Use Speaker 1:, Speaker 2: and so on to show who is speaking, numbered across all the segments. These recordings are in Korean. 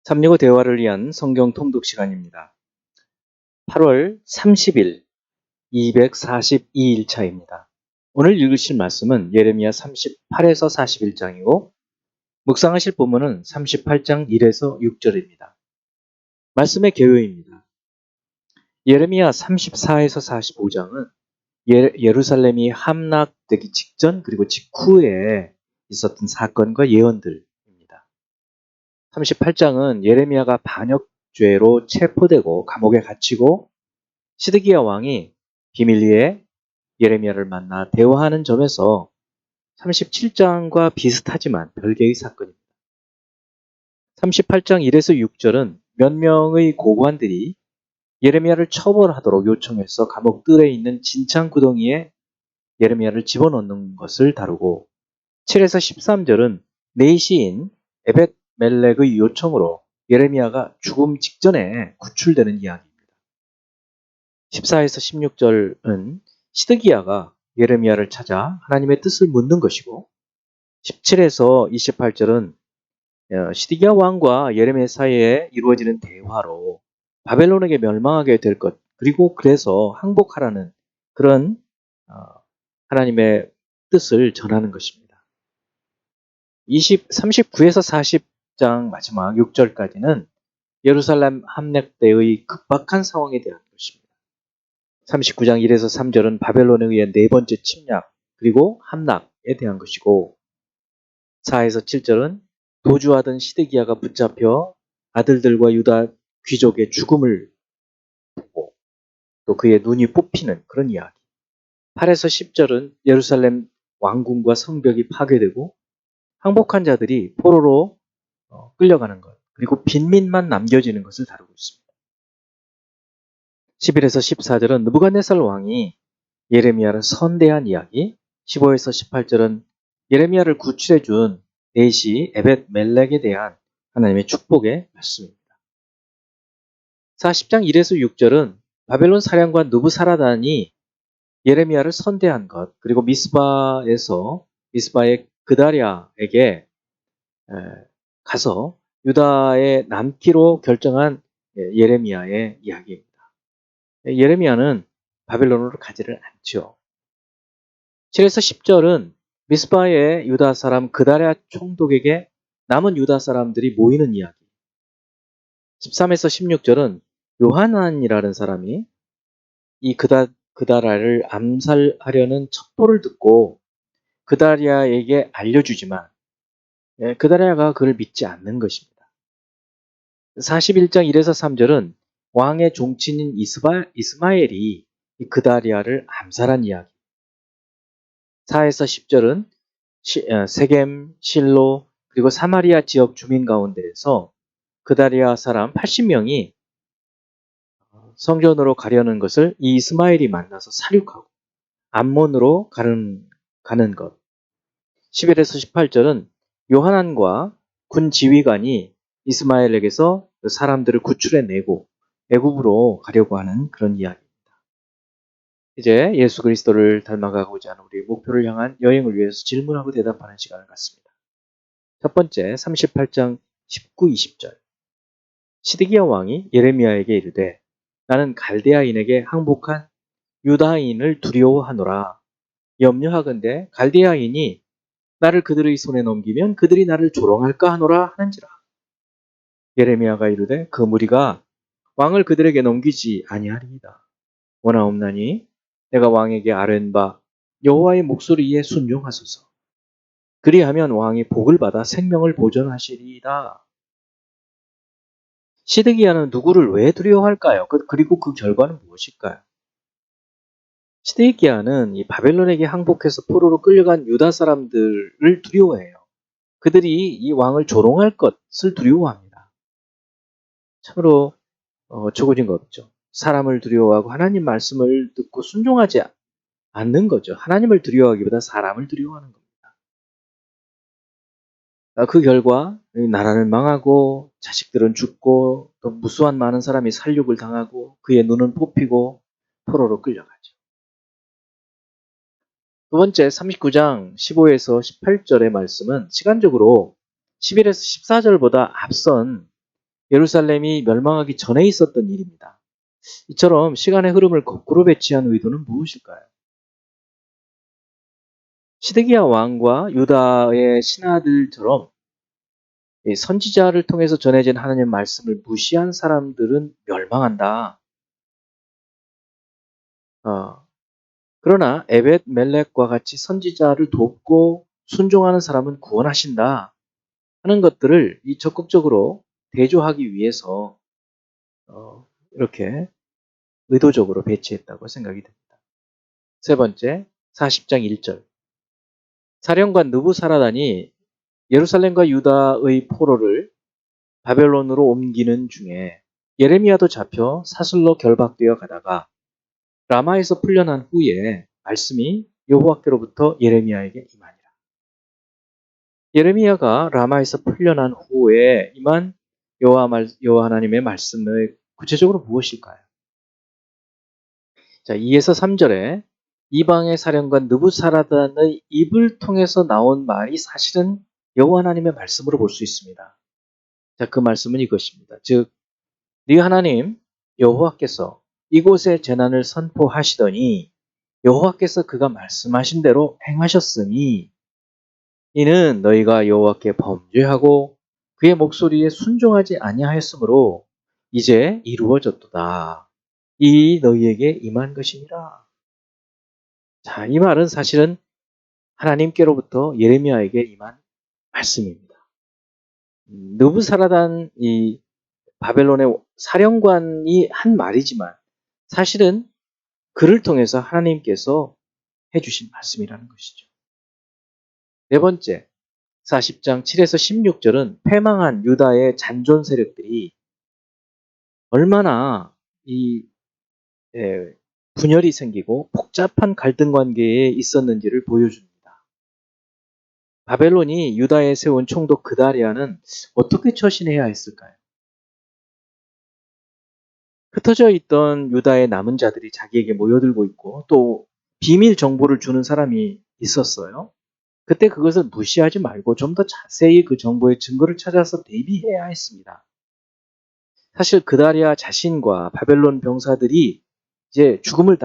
Speaker 1: 365 대화를 위한 성경 통독 시간입니다. 8월 30일 242일 차입니다. 오늘 읽으실 말씀은 예레미야 38에서 41장이고 묵상하실 본문은 38장 1에서 6절입니다. 말씀의 개요입니다. 예레미야 34에서 45장은 예루살렘이 함락되기 직전 그리고 직후에 있었던 사건과 예언들입니다. 38장은 예레미야가 반역죄로 체포되고 감옥에 갇히고 시드기야 왕이 비밀리에 예레미야를 만나 대화하는 점에서 37장과 비슷하지만 별개의 사건입니다. 38장 1에서 6절은 몇 명의 고관들이 예레미야를 처벌하도록 요청해서 감옥 뜰에 있는 진창구덩이에 예레미야를 집어넣는 것을 다루고 7에서 13절은 내시인 에벳 멜렉의 요청으로 예레미야가 죽음 직전에 구출되는 이야기입니다. 14에서 16절은 시드기야가 예레미야를 찾아 하나님의 뜻을 묻는 것이고 17에서 28절은 시드기야 왕과 예레미야 사이에 이루어지는 대화로 바벨론에게 멸망하게 될 것 그리고 그래서 항복하라는 그런 하나님의 뜻을 전하는 것입니다. 39에서 40장 마지막 6절까지는 예루살렘 함락 때의 급박한 상황에 대한 것입니다. 39장 1에서 3절은 바벨론에 의한 네 번째 침략 그리고 함락에 대한 것이고 4에서 7절은 도주하던 시드기야가 붙잡혀 아들들과 유다 귀족의 죽음을 보고 또 그의 눈이 뽑히는 그런 이야기. 8에서 10절은 예루살렘 왕궁과 성벽이 파괴되고 항복한 자들이 포로로 끌려가는 것 그리고 빈민만 남겨지는 것을 다루고 있습니다. 11에서 14절은 느부갓네살 왕이 예레미야를 선대한 이야기, 15에서 18절은 예레미야를 구출해 준 내시 에벳 멜렉에 대한 하나님의 축복의 말씀입니다. 40장 1에서 6절은 바벨론 사령관 느부사라단이 예레미야를 선대한 것, 그리고 미스바의 그다랴에게 가서 유다에 남기로 결정한 예레미야의 이야기입니다. 예레미야는 바벨론으로 가지를 않죠. 7에서 10절은 미스바의 유다 사람 그다랴 총독에게 남은 유다 사람들이 모이는 이야기. 13에서 16절은 요하난이라는 사람이 이 그다랴를 암살하려는 첩보를 듣고 그다랴에게 알려주지만 그다랴가 그를 믿지 않는 것입니다. 41장 1에서 3절은 왕의 종친인 이스마엘이 그다랴를 암살한 이야기. 4에서 10절은 세겜, 실로, 그리고 사마리아 지역 주민 가운데에서 그다랴 사람 80명이 성전으로 가려는 것을 이 이스마엘이 만나서 사륙하고 암몬으로 가는 것. 11에서 18절은 요하난과 군 지휘관이 이스마엘에게서 사람들을 구출해내고 애굽으로 가려고 하는 그런 이야기입니다. 이제 예수 그리스도를 닮아가고자 하는 우리의 목표를 향한 여행을 위해서 질문하고 대답하는 시간을 갖습니다. 첫 번째 38장 19, 20절 시드기야 왕이 예레미야에게 이르되 나는 갈대아인에게 항복한 유다인을 두려워하노라. 염려하건대 갈대아인이 나를 그들의 손에 넘기면 그들이 나를 조롱할까 하노라 하는지라. 예레미야가 이르되 그 무리가 왕을 그들에게 넘기지 아니하리이다. 원하옵나니 내가 왕에게 아뢰는 바 여호와의 목소리에 순종하소서. 그리하면 왕이 복을 받아 생명을 보존하시리이다. 시드기야는 누구를 왜 두려워할까요? 그리고 그 결과는 무엇일까요? 시드기야는 이 바벨론에게 항복해서 포로로 끌려간 유다 사람들을 두려워해요. 그들이 이 왕을 조롱할 것을 두려워합니다. 참으로 적어진 거 없죠. 사람을 두려워하고 하나님 말씀을 듣고 순종하지 않는 거죠. 하나님을 두려워하기보다 사람을 두려워하는 겁니다. 그 결과 나라는 망하고 자식들은 죽고 또 무수한 많은 사람이 살육을 당하고 그의 눈은 뽑히고 포로로 끌려가죠. 두 번째 39장 15에서 18절의 말씀은 시간적으로 11에서 14절보다 앞선 예루살렘이 멸망하기 전에 있었던 일입니다. 이처럼 시간의 흐름을 거꾸로 배치한 의도는 무엇일까요? 시드기야 왕과 유다의 신하들처럼 선지자를 통해서 전해진 하나님의 말씀을 무시한 사람들은 멸망한다. 그러나 에벳 멜렉과 같이 선지자를 돕고 순종하는 사람은 구원하신다 하는 것들을 적극적으로 대조하기 위해서 이렇게 의도적으로 배치했다고 생각이 됩니다. 세 번째, 40장 1절. 사령관 느부사라단이 예루살렘과 유다의 포로를 바벨론으로 옮기는 중에 예레미야도 잡혀 사슬로 결박되어 가다가 라마에서 풀려난 후에 말씀이 여호와께로부터 예레미야에게 임하니라. 예레미야가 라마에서 풀려난 후에 임한 여호와 하나님의 말씀을 구체적으로 무엇일까요? 자, 2에서 3절에 이방의 사령관 느부사라단의 입을 통해서 나온 말이 사실은 여호와 하나님의 말씀으로 볼 수 있습니다. 자, 그 말씀은 이것입니다. 즉, 네 하나님 여호와께서 이곳에 재난을 선포하시더니 여호와께서 그가 말씀하신 대로 행하셨으니 이는 너희가 여호와께 범죄하고 그의 목소리에 순종하지 아니하였으므로 이제 이루어졌도다. 이 너희에게 임한 것이니라. 자, 이 말은 사실은 하나님께로부터 예레미야에게 임한 말씀입니다. 느부사라단 이 바벨론의 사령관이 한 말이지만 사실은 그를 통해서 하나님께서 해주신 말씀이라는 것이죠. 네 번째, 40장 7에서 16절은 패망한 유다의 잔존 세력들이 얼마나 분열이 생기고 복잡한 갈등 관계에 있었는지를 보여줍니다. 바벨론이 유다에 세운 총독 그다리아는 어떻게 처신해야 했을까요? 흩어져 있던 유다의 남은 자들이 자기에게 모여들고 있고 또 비밀 정보를 주는 사람이 있었어요. 그때 그것을 무시하지 말고 좀 더 자세히 그 정보의 증거를 찾아서 대비해야 했습니다. 사실 그다리아 자신과 바벨론 병사들이 이제 죽임을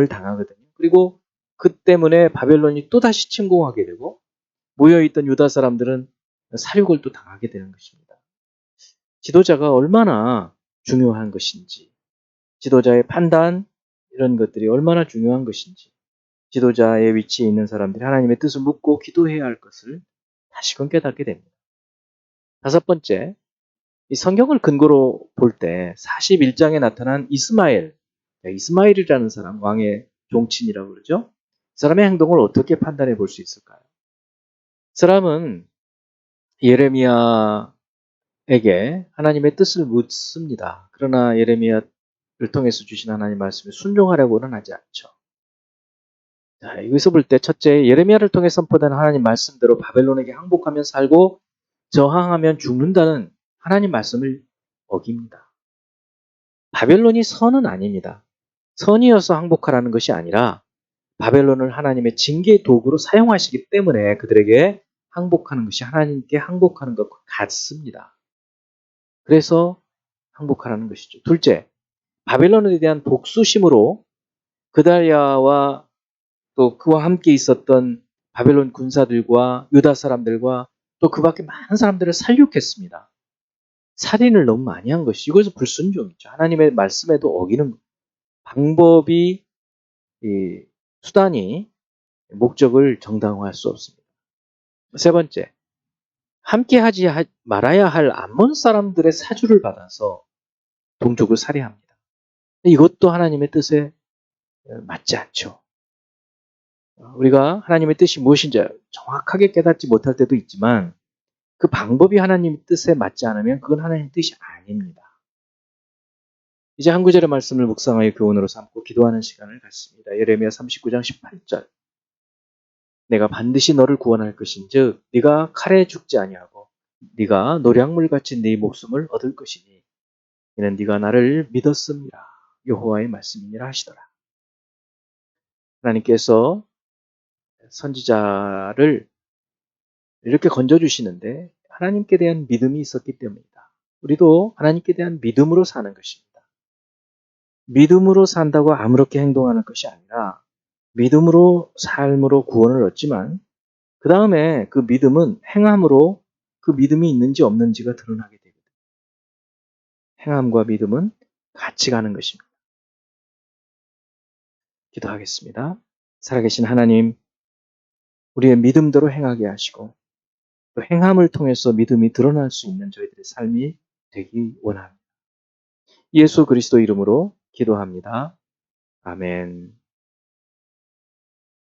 Speaker 1: 당하거든요. 그리고 그 때문에 바벨론이 또다시 침공하게 되고 모여있던 유다 사람들은 사륙을 또 당하게 되는 것입니다. 지도자가 얼마나 중요한 것인지, 지도자의 판단 이런 것들이 얼마나 중요한 것인지, 지도자의 위치에 있는 사람들이 하나님의 뜻을 묻고 기도해야 할 것을 다시금 깨닫게 됩니다. 다섯 번째, 이 성경을 근거로 볼 때 41장에 나타난 이스마엘이라는 사람, 왕의 종친이라고 그러죠. 이 사람의 행동을 어떻게 판단해 볼 수 있을까요? 이 사람은 예레미야에게 하나님의 뜻을 묻습니다. 그러나 예레미야를 통해서 주신 하나님 말씀에 순종하려고는 하지 않죠. 자, 여기서 볼 때 첫째, 예레미야를 통해 선포된 하나님 말씀대로 바벨론에게 항복하면 살고 저항하면 죽는다는 하나님 말씀을 어깁니다. 바벨론이 선은 아닙니다. 선이어서 항복하라는 것이 아니라 바벨론을 하나님의 징계의 도구로 사용하시기 때문에 그들에게 항복하는 것이 하나님께 항복하는 것과 같습니다. 그래서 항복하라는 것이죠. 둘째, 바벨론에 대한 복수심으로 그달랴와 또 그와 함께 있었던 바벨론 군사들과 유다 사람들과 또 그 밖에 많은 사람들을 살육했습니다. 살인을 너무 많이 한 것이 이것은 불순종이죠. 하나님의 말씀에도 어기는 방법이 수단이 목적을 정당화할 수 없습니다. 세 번째, 함께 하지 말아야 할 암몬 사람들의 사주를 받아서 동족을 살해합니다. 이것도 하나님의 뜻에 맞지 않죠. 우리가 하나님의 뜻이 무엇인지 정확하게 깨닫지 못할 때도 있지만 그 방법이 하나님의 뜻에 맞지 않으면 그건 하나님의 뜻이 아닙니다. 이제 한 구절의 말씀을 묵상하여 교훈으로 삼고 기도하는 시간을 갖습니다. 예레미야 39장 18절. 내가 반드시 너를 구원할 것인즉 네가 칼에 죽지 아니하고 네가 노량물같이 네 목숨을 얻을 것이니 이는 네가 나를 믿었음이라. 여호와의 말씀이니라 하시더라. 하나님께서 선지자를 이렇게 건져주시는데 하나님께 대한 믿음이 있었기 때문이다. 우리도 하나님께 대한 믿음으로 사는 것입니다. 믿음으로 산다고 아무렇게 행동하는 것이 아니라 믿음으로 삶으로 구원을 얻지만 그 다음에 그 믿음은 행함으로 그 믿음이 있는지 없는지가 드러나게 되거든요. 행함과 믿음은 같이 가는 것입니다. 기도하겠습니다. 살아계신 하나님, 우리의 믿음대로 행하게 하시고 또 행함을 통해서 믿음이 드러날 수 있는 저희들의 삶이 되기 원합니다. 예수 그리스도 이름으로 기도합니다. 아멘.